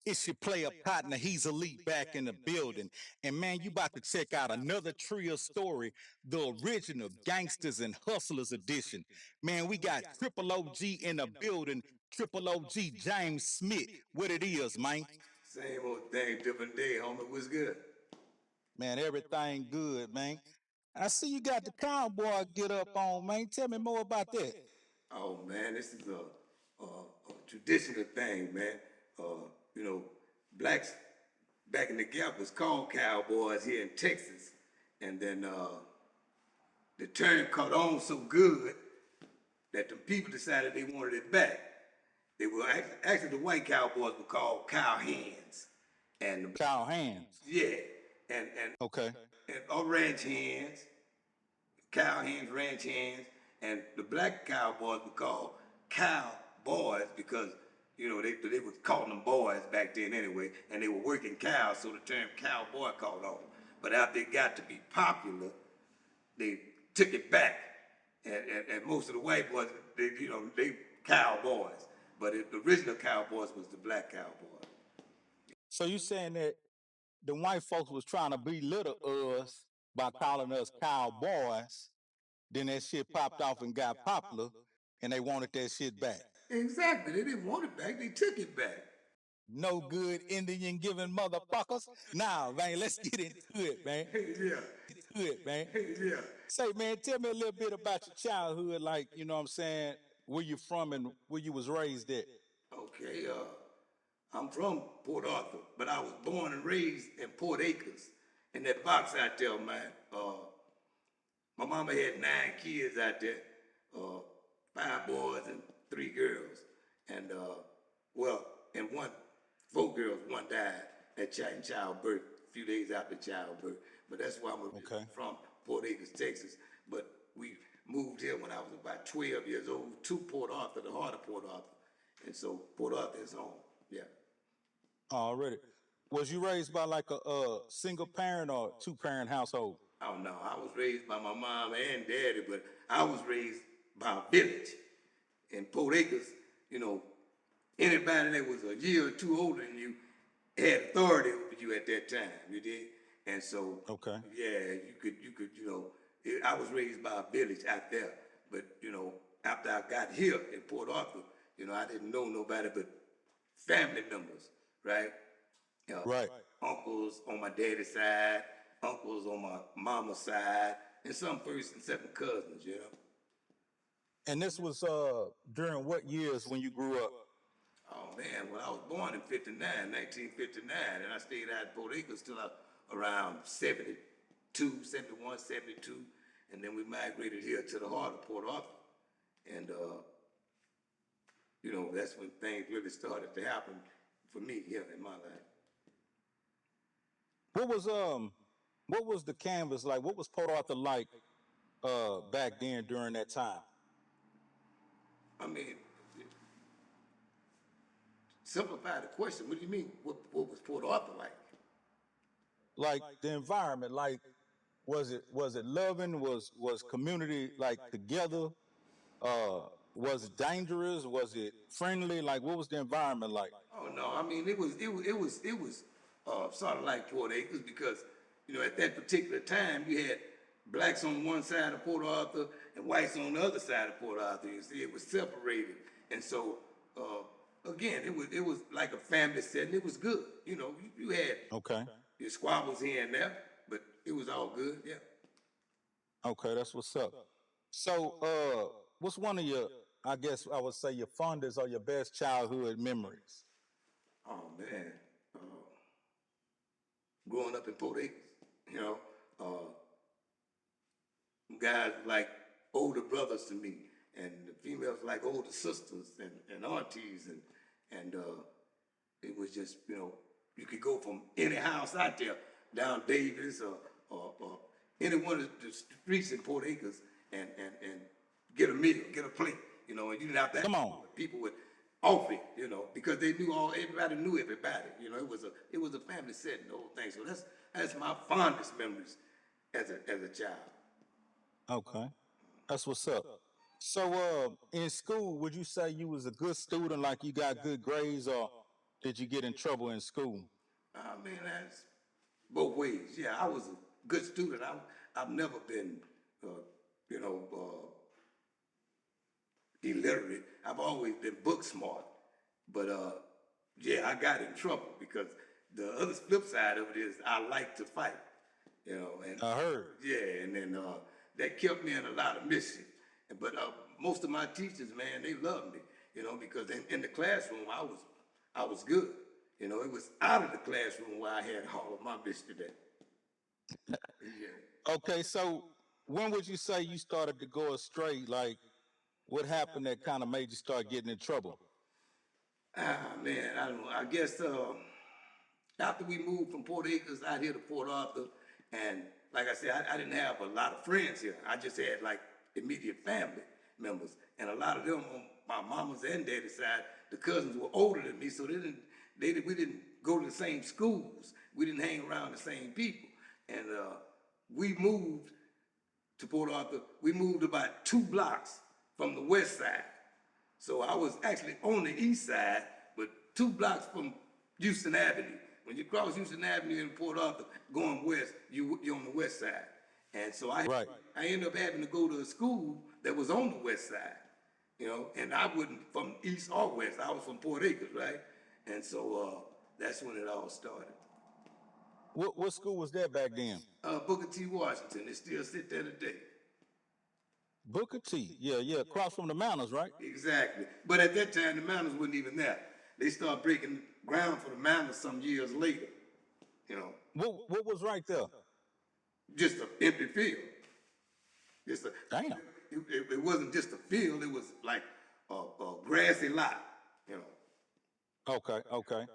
It's your player partner. He's elite back in the building. And man, you about to check out another Trill story, the original Gangsters and Hustlers edition. Man, we got Triple OG in the building. Triple OG James Smith. What it is, man. Same old thing, different day, homie. What's good? Man, everything good, man. I see you got the cowboy get up on, man. Tell me more about that. Oh man, this is a traditional thing, man. You know, blacks back in the Gap was called cowboys here in Texas, and then the term caught on so good that the people decided they wanted it back. They were actually the white cowboys were called cow hands, and Cow hands. yeah, and Okay. and or ranch hands, cow hands, ranch hands, and the black cowboys were called cowboys because they was calling them boys back then anyway, and they were working cows, so the term cowboy caught on. But after it got to be popular, they took it back, and most of the white boys, they cowboys, but the original cowboys was the black cowboy. So you saying that the white folks was trying to belittle us by calling us cowboys, then that shit popped off and got popular, and they wanted that shit back. Exactly, they didn't want it back; they took it back. No good Indian giving motherfuckers. Now, man, let's get into it, man. Yeah, Good, man. yeah. Say, man, tell me a little bit about your childhood, like, you know what I'm saying, where you from and where you was raised at. Okay, I'm from Port Arthur, but I was born and raised in Port Acres. In that box out there, man. My mama had 9 kids out there, 5 boys and 3 girls. And, and 4 girls, one died in childbirth, a few days after childbirth. But that's why I'm from Port Acres, Texas. But we moved here when I was about 12 years old to Port Arthur, the heart of Port Arthur. And so Port Arthur is home, yeah. Already. Was you raised by like a single parent or two-parent household? Oh no, I was raised by my mom and daddy, but I was raised by a village in Port Acres. You know, anybody that was a year or two older than you had authority over you at that time. You did, and so yeah, I was raised by a village out there, but after I got here in Port Arthur, I didn't know nobody but family members, right? Right. Uncles on my daddy's side, uncles on my mama's side, and some first and second cousins. And this was during what years when you grew up? Oh man, well I was born in 1959, and I stayed out at Port Acres till around 72, 71, 72, and then we migrated here to the heart of Port Arthur. And that's when things really started to happen for me here in my life. What was the canvas like? What was Port Arthur like back then during that time? I mean, simplify the question. What do you mean? What was Port Arthur like? Like the environment, like was it loving? Was community like together? Was it dangerous? Was it friendly? Like what was the environment like? Oh no, I mean it was sort of like Port Acres because at that particular time you had blacks on one side of Port Arthur and whites on the other side of Port Arthur. You see, it was separated, and so again, it was like a family setting. It was good. You had your squabbles here and there, but it was all good. Yeah. Okay, that's what's up. So, what's one of your, I guess I would say your fondest or your best childhood memories? Oh man, growing up in Port Acres, you know, uh, guys like older brothers to me, and the females like older sisters and aunties, and it was just you could go from any house out there down Davis or any one of the streets in Port Acres and get a meal, get a plate, and you didn't have to Come on. people would offer it, because they knew everybody knew everybody. It was a family setting, the whole thing. So that's my fondest memories as a child. Okay, that's what's up. So, in school, would you say you was a good student, like you got good grades, or did you get in trouble in school? I mean, that's both ways. Yeah, I was a good student. I've never been, you know, illiterate. I've always been book smart. But yeah, I got in trouble because the other flip side of it is I like to fight, you know. And I heard. yeah, and then that kept me in a lot of mischief. But most of my teachers, man, they loved me, you know, because in the classroom I was good. You know, it was out of the classroom where I had all of my mischief at. Yeah. Okay, so when would you say you started to go astray? Like, what happened that kind of made you start getting in trouble? Ah, man, I don't know. I guess after we moved from Port Acres out here to Port Arthur, and like I said, I didn't have a lot of friends here. I just had like immediate family members, and a lot of them on my mama's and daddy's side, the cousins were older than me, so we didn't go to the same schools. We didn't hang around the same people, and we moved to Port Arthur. We moved about 2 blocks from the west side. So I was actually on the east side, but 2 blocks from Houston Avenue. When you cross Houston Avenue in Port Arthur, going west, you're on the west side. And so Right. I ended up having to go to a school that was on the west side, you know, and I wasn't from east or west. I was from Port Acres, right? And so that's when it all started. What school was that back then? Booker T. Washington, it still sit there today. Booker T. Yeah, yeah, across from the mountains, right? Exactly. But at that time, the mountains wasn't even there. They started breaking ground for the mountains some years later, you know. What was right there? Just an empty field. Just a, Damn. it wasn't just a field, it was like a grassy lot, you know. Okay, okay.